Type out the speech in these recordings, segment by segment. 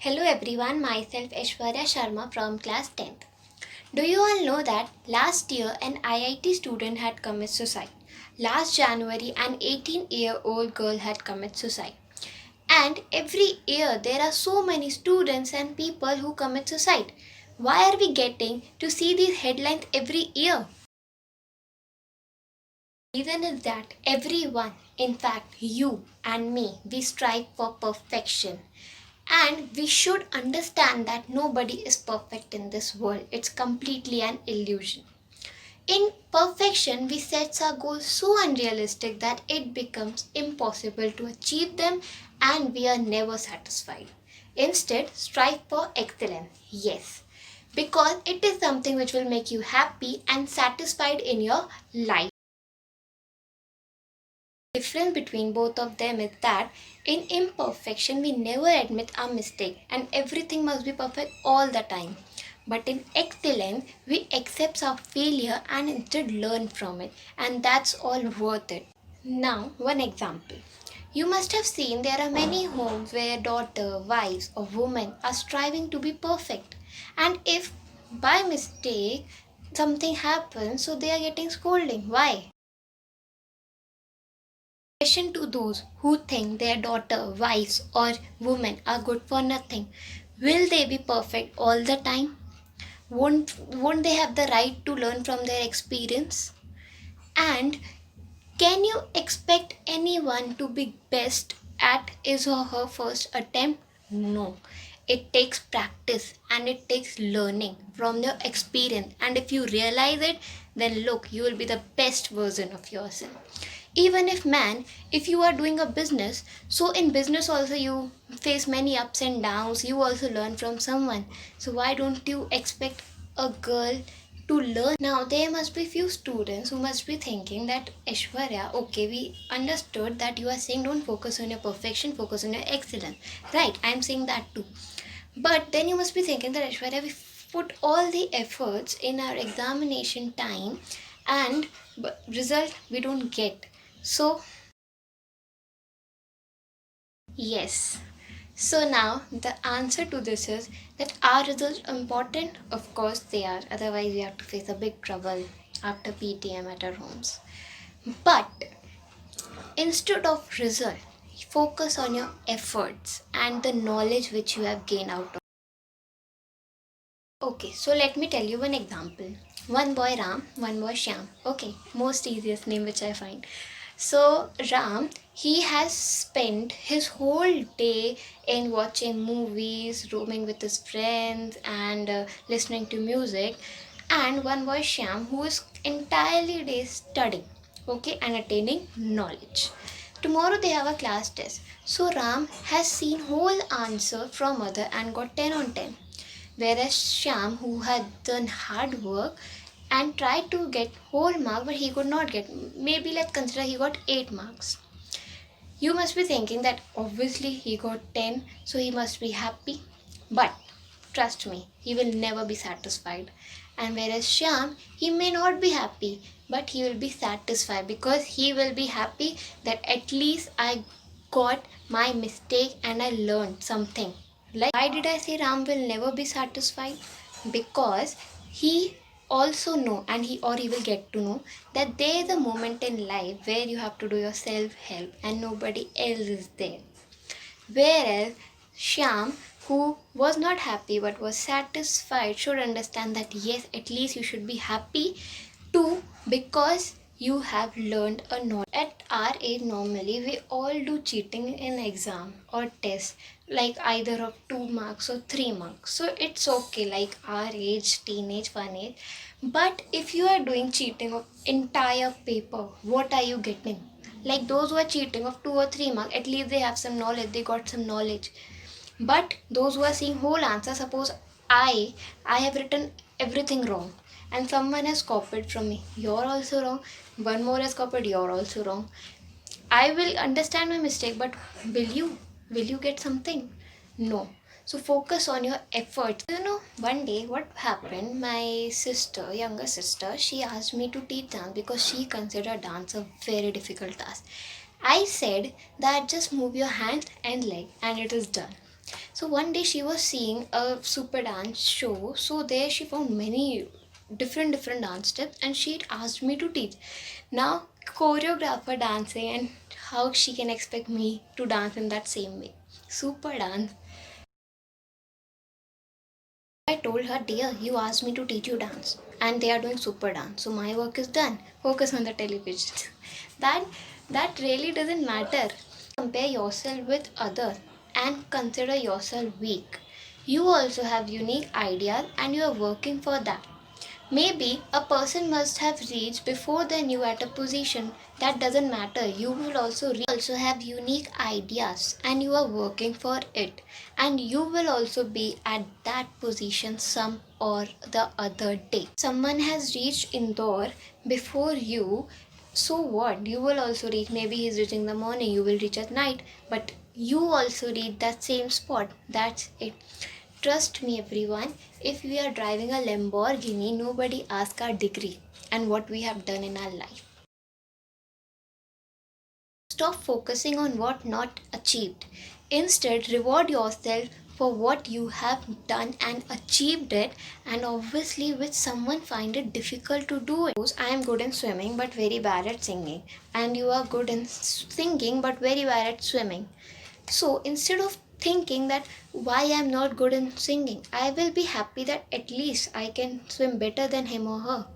Hello everyone, myself Aishwarya Sharma from class 10th. Do you all know that last year an IIT student had committed suicide? Last January an 18-year-old girl had committed suicide. And every year there are so many students and people who commit suicide. Why are we getting to see these headlines every year? Reason is that everyone, in fact you and me, we strive for perfection. And we should understand that nobody is perfect in this world. It's completely an illusion. In perfection, we set our goals so unrealistic that it becomes impossible to achieve them and we are never satisfied. Instead, strive for excellence. Yes, because it is something which will make you happy and satisfied in your life. Difference between both of them is that in imperfection we never admit our mistake and everything must be perfect all the time. But in excellence we accept our failure and instead learn from it, and that's all worth it. Now one example. You must have seen there are many homes where daughter, wives or women are striving to be perfect, and if by mistake something happens, so they are getting scolding. Why? Question to those who think their daughter, wives, or women are good for nothing. Will they be perfect all the time? Won't they have the right to learn from their experience? And can you expect anyone to be best at his or her first attempt? No. It takes practice and it takes learning from your experience. And if you realize it, then look, you will be the best version of yourself. Even if you are doing a business, so in business also you face many ups and downs, you also learn from someone. So why don't you expect a girl to learn? Now there must be few students who must be thinking that Aishwarya, okay, we understood that you are saying don't focus on your perfection, focus on your excellence. Right, I'm saying that too. But then you must be thinking that Aishwarya, we put all the efforts in our examination time and result we don't get. So yes. So now the answer to this is that are results important? Of course they are. Otherwise we have to face a big trouble after PTM at our homes. But instead of result, focus on your efforts and the knowledge which you have gained out of. Okay, so let me tell you one example. One boy Ram, one boy Shyam. Okay, most easiest name which I find. So Ram, he has spent his whole day in watching movies, roaming with his friends, and listening to music. And one boy Shyam, who is entirely day studying, okay, and attaining knowledge. Tomorrow they have a class test. So Ram has seen whole answer from other and got 10 on 10. Whereas Shyam, who had done hard work and tried to get whole mark, but he could not get. Maybe let's consider he got 8 marks. You must be thinking that obviously he got 10, so he must be happy. But trust me, he will never be satisfied. And whereas Shyam, he may not be happy, but he will be satisfied because he will be happy that at least I got my mistake and I learned something. Like, why did I say Ram will never be satisfied? Because he also know and he will get to know that there is a moment in life where you have to do your self-help and nobody else is there. Whereas Shyam, who was not happy but was satisfied, should understand that yes, at least you should be happy too because you have learned a knowledge. At our age, normally we all do cheating in exam or test, like either of 2 marks or 3 marks. So it's okay, like our age, teenage, fun age. But if you are doing cheating of entire paper, what are you getting? Like those who are cheating of 2 or 3 marks, at least they have some knowledge, they got some knowledge. But those who are seeing whole answer, suppose I have written everything wrong and someone has copied from me, you're also wrong, one more has copied, you're also wrong. I will understand my mistake, but will you get something? No. So focus on your efforts. One day what happened, my sister, younger sister, she asked me to teach dance because she considered dance a very difficult task. I said that just move your hands and leg and it is done. So one day she was seeing a super dance show. So there she found many different dance steps, and she asked me to teach. Now choreographer dancing, and how she can expect me to dance in that same way? Super dance. I told her, dear, you asked me to teach you dance, and they are doing super dance. So my work is done. Focus on the television. that that really doesn't matter. Compare yourself with others and consider yourself weak. You also have unique ideas, and you are working for that. Maybe a person must have reached before they knew at a position. That doesn't matter. You will also have unique ideas, and you are working for it. And you will also be at that position some or the other day. Someone has reached indoor before you. So what? You will also reach. Maybe he's reaching in the morning, you will reach at night, but you also reach that same spot. That's it. Trust me, everyone, if we are driving a Lamborghini, nobody asks our degree and what we have done in our life. Stop focusing on what not achieved. Instead, reward yourself for what you have done and achieved it, and obviously which someone find it difficult to do it. I am good in swimming but very bad at singing, and you are good in singing but very bad at swimming. So instead of thinking that why I'm not good in singing, I will be happy that at least I can swim better than him or her.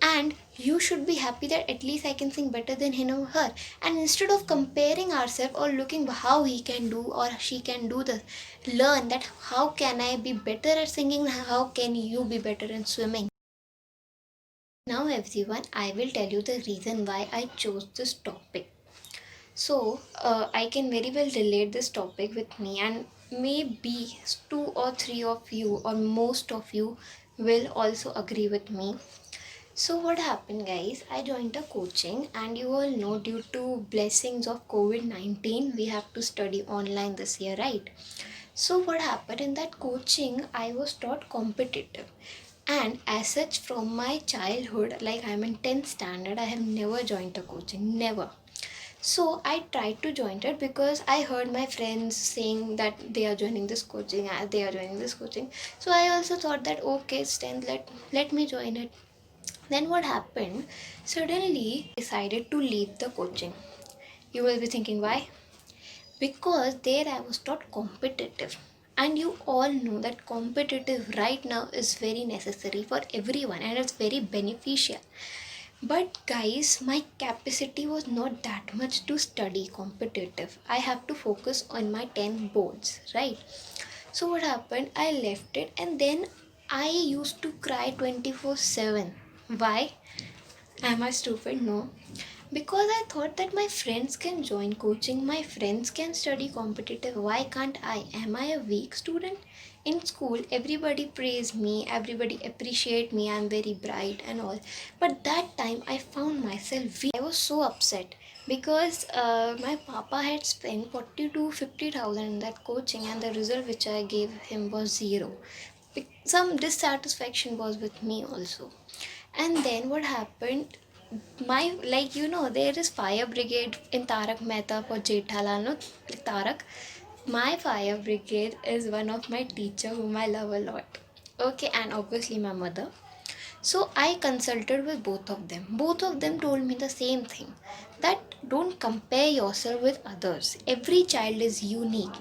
And you should be happy that at least I can sing better than him or her. And instead of comparing ourselves or looking how he can do or she can do this, learn that how can I be better at singing, how can you be better in swimming. Now everyone, I will tell you the reason why I chose this topic. So, I can very well relate this topic with me, and maybe two or three of you, or most of you, will also agree with me. So, what happened, guys? I joined a coaching, and you all know, due to blessings of COVID-19, we have to study online this year, right? So, what happened in that coaching? I was taught competitive, and as such, from my childhood, like I'm in 10th standard, I have never joined a coaching, never. So I tried to join it because I heard my friends saying that they are joining this coaching, they are joining this coaching. So I also thought that okay, Stan, let me join it. Then what happened? Suddenly decided to leave the coaching. You will be thinking why? Because there I was taught competitive. And you all know that competitive right now is very necessary for everyone, and it's very beneficial. But guys, my capacity was not that much to study competitive. I have to focus on my 10 boards, right? So what happened? I left it, and then I used to cry 24/7. Why? Am I stupid? No. Because I thought that my friends can join coaching, my friends can study competitive. Why can't I? Am I a weak student? In school, everybody praise me, everybody appreciate me, I'm very bright and all. But that time I found myself weak. I was so upset because my papa had spent 40 to 50,000 in that coaching, and the result which I gave him was zero. Some dissatisfaction was with me also. And then what happened? My, like, there is fire brigade in Tarak Mehta for Jethalal, no? Like Tarak. My fire brigade is one of my teacher whom I love a lot. Okay, and obviously my mother. So I consulted with both of them. Both of them told me the same thing, that don't compare yourself with others. Every child is unique.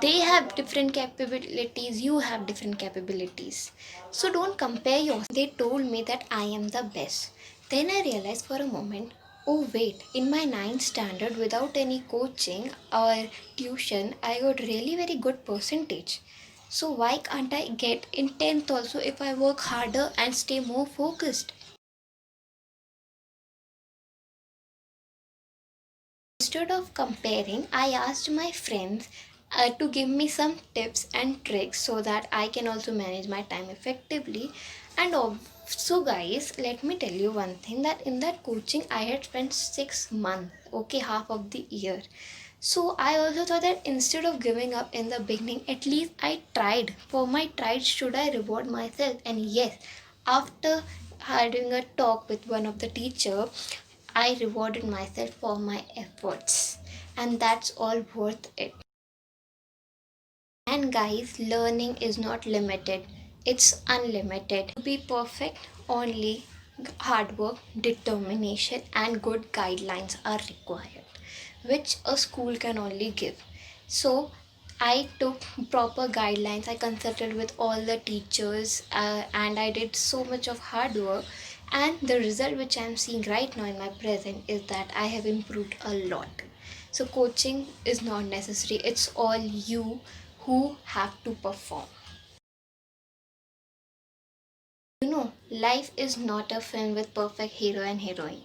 They have different capabilities, you have different capabilities. So don't compare yourself. They told me that I am the best. Then I realized for a moment, oh wait, in my ninth standard without any coaching or tuition, I got really very good percentage. So why can't I get in 10th also if I work harder and stay more focused? Instead of comparing, I asked my friends to give me some tips and tricks so that I can also manage my time effectively. And so, guys, let me tell you one thing, that in that coaching, I had spent 6 months, okay, half of the year. So, I also thought that instead of giving up in the beginning, at least I tried. For my tried, should I reward myself? And yes, after having a talk with one of the teacher, I rewarded myself for my efforts, and that's all worth it. And guys, learning is not limited, it's unlimited. To be perfect, only hard work, determination, and good guidelines are required, which a school can only give. So, I took proper guidelines, I consulted with all the teachers, and I did so much of hard work. And the result which I am seeing right now in my present is that I have improved a lot. So, coaching is not necessary, it's all you who have to perform. Life is not a film with perfect hero and heroine.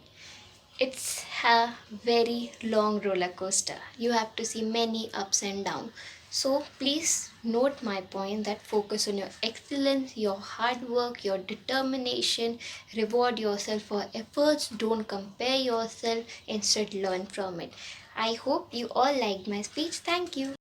It's a very long roller coaster. You have to see many ups and downs. So please note my point that focus on your excellence, your hard work, your determination, reward yourself for efforts, don't compare yourself, instead learn from it. I hope you all liked my speech. Thank you.